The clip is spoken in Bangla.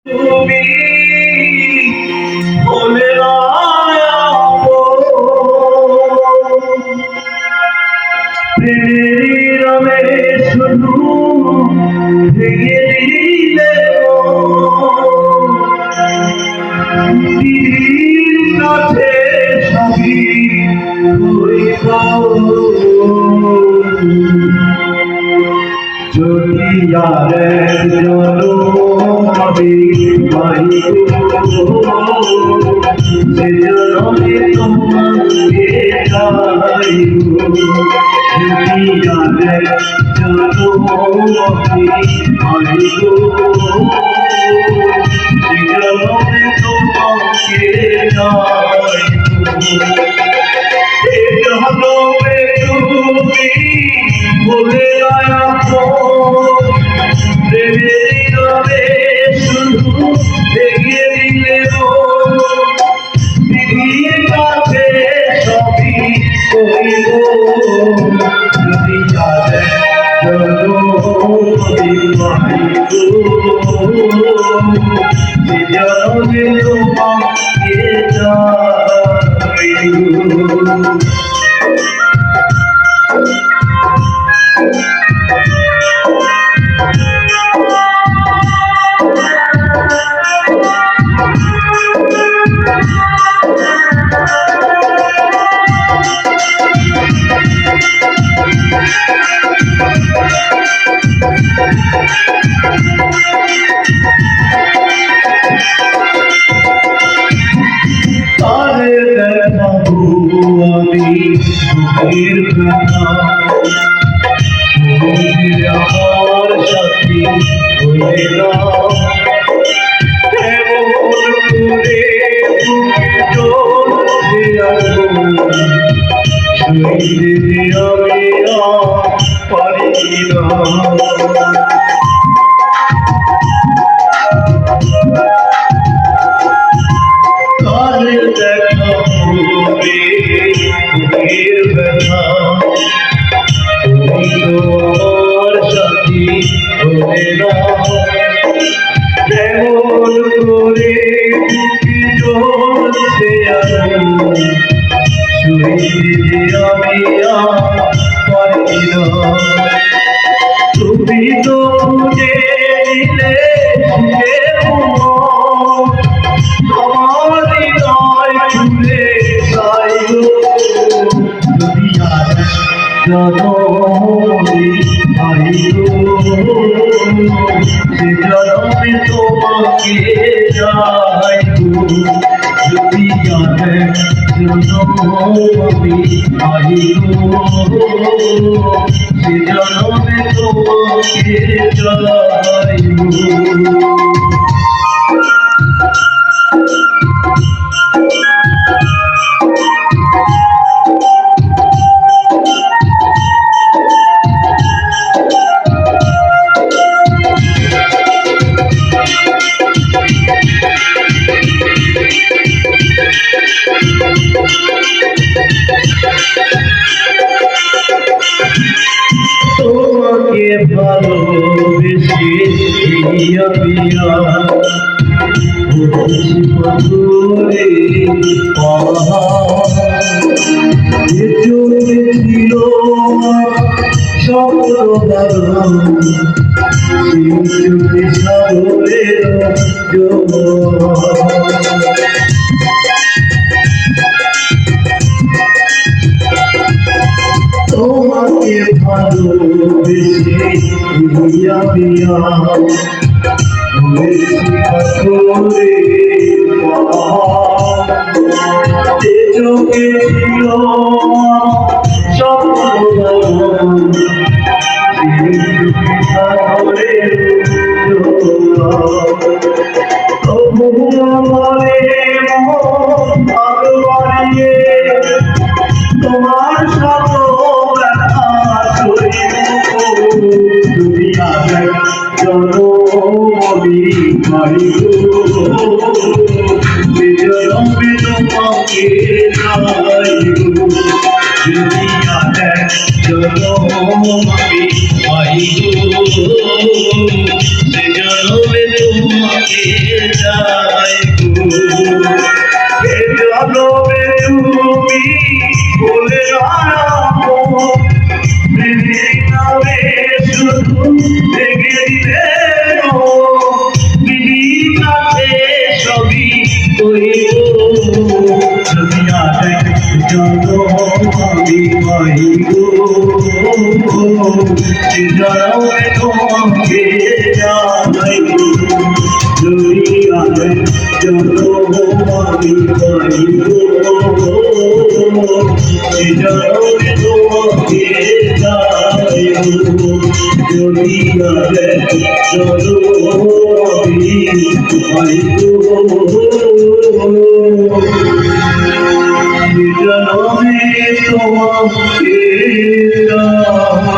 তুমি বলে প্রেমের নামে শুধু ভেঙে দিলে দিদির কাছে সবই হইব যদি আর জনমে পাইব সে জনমে তোমাকে চাইব যদি আর জনমে পাইব সে জনমে তোমাকে চাইব জনমে তুমি বলে শুধু এগিয়ে দিলে দিদির কাছে সবই করিব যদি যাবে জনমে তোমাকে চাইব বুকের ব্যথা আমার সাথী হয়ে না এমন করে শুইতে আমি পারি না আমার সাথী হলে না এমন করে চলছে শুইতে আমি পারি না তুমি তো খুঁজে দিলে আমার হৃদয় খুলে চাইব যদি আর জনমে পাইব সে জনমে তোমাকে চাইব যদি আর জনমে পাইব সে জনমে তোমাকে চাইব তোমাকে ভালোবেসে বিয়া বিয়া বলছি পাথরে চোখে ছিল স্বপ্ন চোখে সাগরের তোমাকে ভালোবেসে বিয়া বিয়া বলেছি পাথরে চোখে ছিল স্বপ্ন চোখে সাগরের তবু মনে ভালোবাসিয়ে তোমার সব ব্যথা যদি আগে জনমে পাইব সে জনমে তোমাকে চাইব যদি আগে জনমে পাইব সে জনমে তোমাকে জনমে তোমাকে জানাইব দুনিয়াতে যত আমি পাইব জনমে তোমাকে জানাইব দুনিয়াতে যত আমি পাইব জনমে তোমাকে জানাইব।